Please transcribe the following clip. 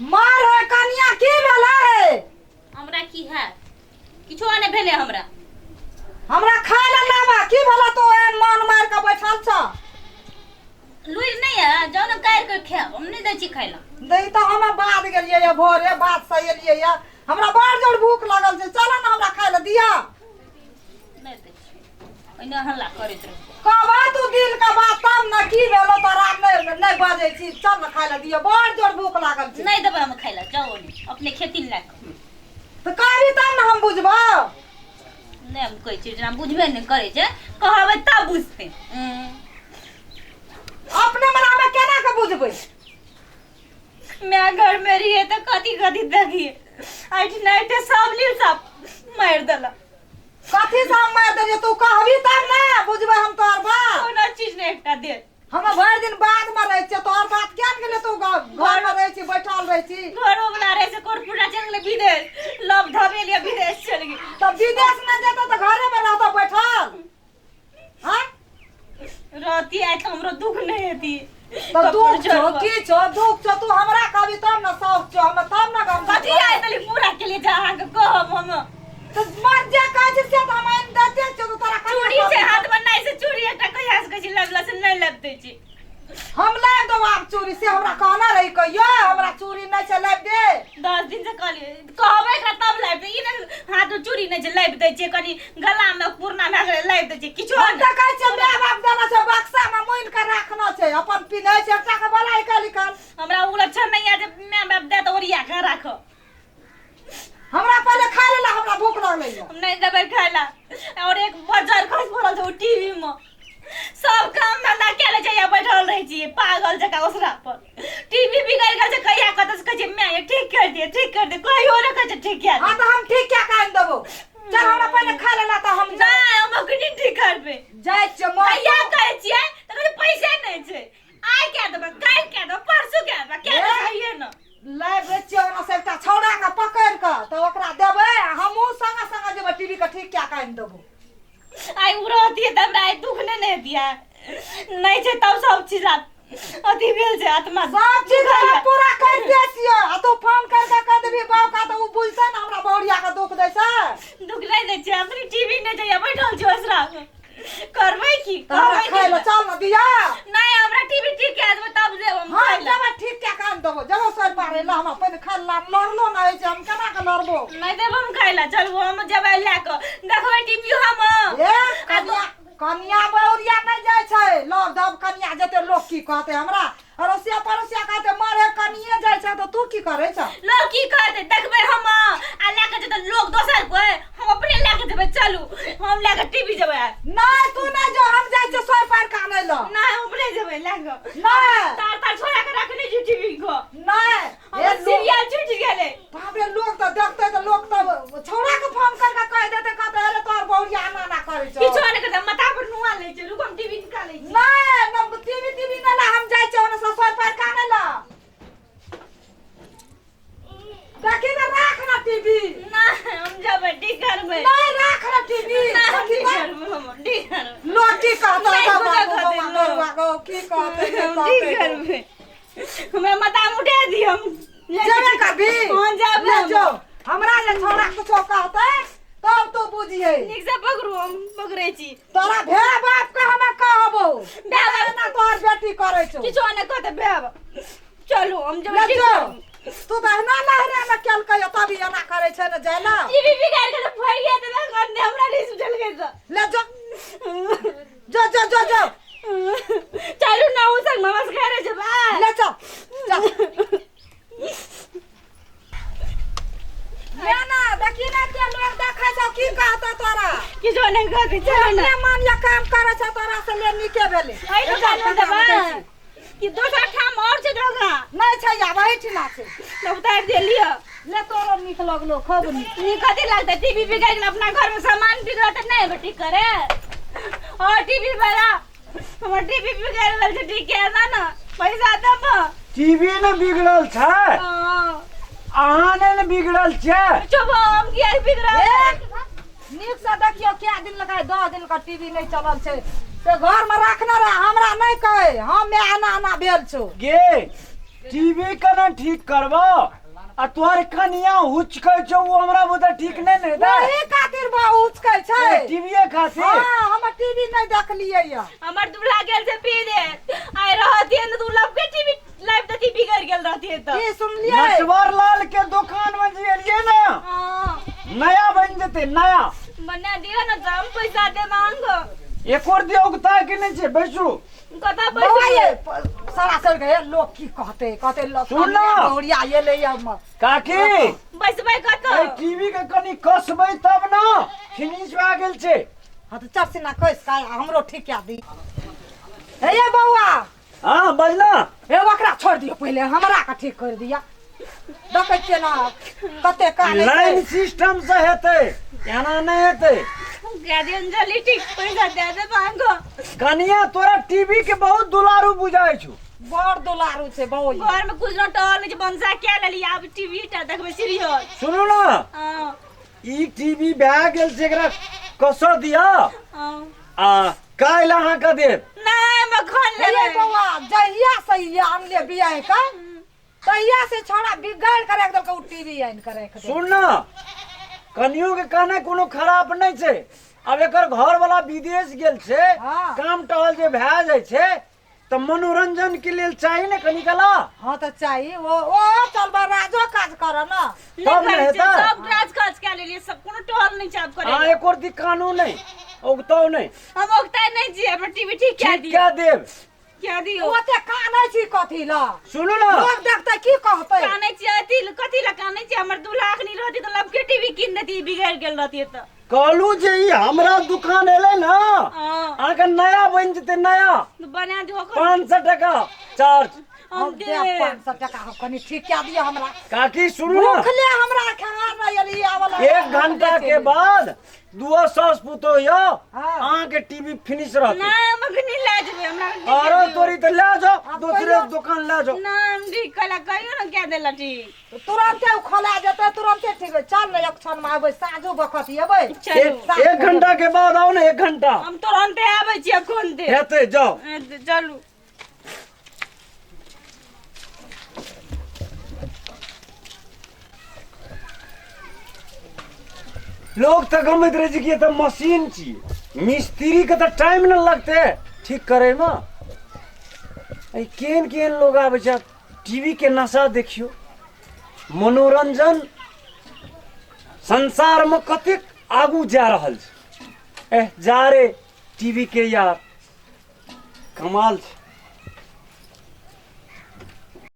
मार है कनिया की भेला है? हमरा की है किछो ने भेले हमरा खाए ला लावा की भेला तो एन मन मार के बैठल छ? लुइर नहीं है जाओ ना काट कर खाओ हम नहीं दै छी खाइला। दई तो हम बाद गेलिए या भोरे बात से एलिए या हमरा बड़ जोर भूख लागल छै चल ना हमरा खाए ला दिया। नहीं दै छी ओने हल्ला करैत रह कहबा तू दिल का बात तब ना की भेलो तोरा नहीं बाजै छी चल ना खाए ला दिया बड़ जोर भूख लागल छै। नहीं देबै हम खाइला जाओ ने अपने खेती ला तो कहबी तब ना हम बुझबो। नहीं हम कोई चीज ना बुझबे नहीं करे छै कहबै तब बुझते। अपने मना में केना के बुझबै? मैं घर में रही है तो कथी कथी देखिए आठ नाइट सब ली सब मार देला। कथी से हम मार दे तू कहबी तब ना बुझबै हम तोर बात। कोनो चीज नहीं एकटा दे हम भर दिन बाद में रह छ तोर बात केन गेले तू घर में रह छी बैठल रह छी। घरो बना रहे से कोरपुरा चल गेले विदेश लव धबेलिया विदेश चल गई तो विदेश में जेतो तो घरे में रहतो बैठल। हां रहती है तो हमरो दुख नहीं होती तो दुख छो की छो दुख छो तू हमरा कहबी तब ना शौक छो हम तब ना गम कथी आइ तली पूरा के लिए जा के कहब हम तो मत जा कह से तो हम इन दते छो तो तोरा चूड़ी से हाथ में नहीं से चूड़ी एकटा कहिया से कहै लगला से नहीं लगते छी हम ले दो आप चूड़ी से हमरा कहना रही कहियो हमरा चूड़ी नहीं से ले दे 10 दिन से कहली कहबै एकरा तब लाइब दे ई ने हाथ में चूड़ी नहीं से लाइब दे छै कनी गला में पूर्णा में लाइब दे छै किछो हम त कहै छै माय बाप देना छै बक्सा में मोइन के रखना छै अपन पिन्है छै एकटा के बलाई के लिखल। हमरा उ लक्षण नहीं है जे माय बाप दे तो ओरिया के राख हमरा पहले खा लेला हमरा भूख लगलै हम नहीं देबै खाइला और एक बाजार खस भरल छै टीवी में सब काम धंधा केले छै बैठल रही छी पागल जका ओसरा पर टीवी बिगड़ गेल छै कहिया कत से कहै छै मैं ठीक कर दे कहियो ने कहै छै ठीक कर हां तो हम ठीक क्या कान देबो चल हमरा पहले खा लेला तो हम नहीं हम अखनी ठीक करबे जाय छै कहिया कहै छियै त कहै पैसा नहीं छै आइ क्या देबै काल क्या देबै परसू क्या देबै क्या कहिए न लै बेचियो ना से एकटा छौड़ा के पकड़ के तो ओकरा देबै हमहु संग संग जेबै टीवी के ठीक क्या कान देबो। आई उड़ती है तब राय दुख नहीं दिया नहीं छै तब सब चीज अथी भेल छै आत्मा सब चीज पूरा कर दे छियो आ तू फोन कर के कह देबी बाप का तो उ बुझते ना हमरा बहुरिया के दुख दै छै दुख नहीं दै छै अपनी टीवी नहीं चाहिए बैठल छै ओसरा करबै की हमरा खाइ ले चल ना दिया नहीं हमरा टीवी ठीक के देबै तब देब हम हां जब ठीक क्या कान देबो जब सर पारे ला हम अपन खा ला लड़लो ना होय छै हम केना के लड़बो नहीं देब हम खाइला चलबो हम जबै ला के देखबै टीवी हम ए कनिया बहुरिया नहीं जाय छै लोग जब कनिया जेते लोग की कहते हमरा अरोसिया परोसिया कहते मारे कनिए जाय छै तो तू की करे छ लोग की कहते देखबै हम आ ला के जेते लोग दोसर कोई हम अपने ला के देबै चलू हम ला के टीवी जेबै नहीं तू नहीं जो हम जाय छै सोय पार काने लो नहीं अपने जेबै ला के नहीं तार तार छोड़ा के रखने छी टीवी को नहीं ये सीरियल छूट गेले बाबरे लोग तो देखते तो लोग तो छौड़ा के फोन करके कह देते कहते अरे तोर बहुरिया ना ना करे छ किछो नहीं करते माथा पर नुआ ले छै रुक हम टीवी निकालै छी नहीं न टीवी ना ला हम जाय छै ओने सोय पार काने लो देखी ना राख ना टीवी नहीं हम जबै ठीक करबै नहीं राख ना टीवी ठीक करबै हम ठीक करबै लोटी कहता नहीं, था पूजा बाबू कहते बाबा लोग। बाबा की कहते ठीक करबै हमरा माथा उठा दियो हम जेबे कभी हां जाब ले जो हमरा ले छोड़ा कुछो कहते तब तो बुझिए ठीक से पकड़ू हम पकड़ै छी तोरा भे बाप के हम कहबो भे बाप ना तोहर बेटी करे छौ किछो नहीं कहते बेब चलू हम जब ले ठीक जो करबै तू बहना लहरे में केल कहियो तभी एना करे छै न जाय ना टीवी बिगाड़ के फरिया देबे करने हमरा नहीं सुझल गई तो ले जो जो जो जो जो चलू ना उ संग मामा से करे छै बा ले चल ले ना देखी ना के लोग देखै छौ की कहता तोरा किछो नहीं कहते चलू ना अपने मन या काम करे छ तोरा से ले निके भेले आई तो चलू देबा कि दोसर ठाम और छै जगह नहीं छै या बैठ ना छै तो उतार दे लियो ले तोरो निक लगलो खूब निक ये कथी लगता टीवी बिगाड़ के अपना घर में सामान बिगड़ा तो नहीं बेटी करे और टीवी वाला हमर टीवी बिगाड़ गेल छै ठीक है ना पैसा देब टीवी ने बिगड़ल छै अहाँ ने बिगड़ल छै चुप हम किया बिगड़ल निक से देखियो क्या दिन लगा 10 दिन का टीवी नहीं चलल छै ते घर में रखना रहा हमरा नहीं कहे हम में आना आना भेल छौ गे टीवी का ना ठीक करबो आ तोहर कनिया हुच कहै छौ वो हमरा बुते ठीक नहीं ने दे वही खातिर बहुत कहै छै टीवीए खातिर हां हम टीवी नहीं देखलियै या हमर दूल्हा गेल से पी दे आइ रहती है दूल्हा के टीवी लाइव तक बिगड़ गेल रहती है तो की सुनलियै नटवर लाल के दुकान में जेलिए ना हां नया बन जते नया बना दियो ना तो हम पैसा दे मांगो एक और दियोगता के नहीं छे बैसू कता बौआ पैसा ये सरासर गए लोग की कहते लोग सुन ना। गौरिया ये ले हम काकी बस भाई कतो ए टीवी के कनी कसबै तब ना फिनिश भए गेल छे हां तो चल सिना कइस का हमरो ठीक क्या दी हे ये बौआ हां बजना हे ओकरा छोड़ दियो पहले हमरा का ठीक कर दिया देखै छियै ना कते काने लाइन सिस्टम से हेते एना नहीं हेते गाड़ी अंजलि ठीक पैसा दे दे मांगो कनिया तोरा टीवी के बहुत दुलारू बुझाइ छु बड़ दुलारू छै बौआ घर में कुछ न टहल नहीं बनसा क्या ले लिया अब टीवी टा देखबे सीरियल सुनु ना हां ई टीवी भए गेल छै एकरा कसर दिया हां आ काल्हि अहाँ के देब नहीं मैं खान हे ले बौआ जहिया से ये आनले बियाह का तहिया से छोड़ा बिगाड़ कर एक दल के टीवी आइन करे के सुन ना कनियो के कहना कोनो खराब नहीं छै अब एकर घर वाला विदेश गेल छै हाँ। काम टहल जे भए जाइ छै त मनोरंजन के लेल चाही ने कनी कला हां तो चाहिए ओ चल बा राजो काज कर ना तब ने हेतै सब राज काज क्या ले लिए सब कोनो टहल नहीं चाप हां करे एक और दी कानून नहीं उगतो नहीं हम ओकता नहीं जी अपना टीवी ठीक क्या ठीक दियो क्या देब क्या दियो ओते कानै छी कथी ला सुनु ना लोग देखते की कहते काने चाहिए कथी ला काने चाहिए हमर दूल्हा अखनी रहती तो लब के टीवी किन देती बिगड़ गेल रहती है तो कहलू जे ई हमरा दुकान एले ना हां अहाँके नया बन जेतै नया बना दियो 500 टका चार्ज हम दे 500 टका हम कनी ठीक क्या दियो हमरा काकी सुनू ना भूखले हमरा खाना नहीं यली आवला 1 घंटा के बाद 200 पुतो यो हाँ। अहाँके टीवी फिनिश रहतै ना हम अखनी ले जेबे हमरा आरो तोरी त ले जाओ आप दूसरे कहियो। दुकान ले जाओ ना हम ठीक कला कहियो ना क्या देला ठीक तुरंते खोला जेते तुरंते ठीक चल ले एक क्षण में आबै साँझो बखत एबै चलो 1 घंटा के बाद आओ ना 1 घंटा हम तुरंते आबै छी अखन दे हेतै जाओ चलू लोग त गमैत रहे छै कि ये त मशीन छियै मिस्त्री के त टाइम न लगते ठीक करे में केहन केहन लोग आबै छै टीवी के नशा देखियो मनोरंजन संसार में कतेक आगू जा रहल छै जा रे टीवी के यार कमाल छै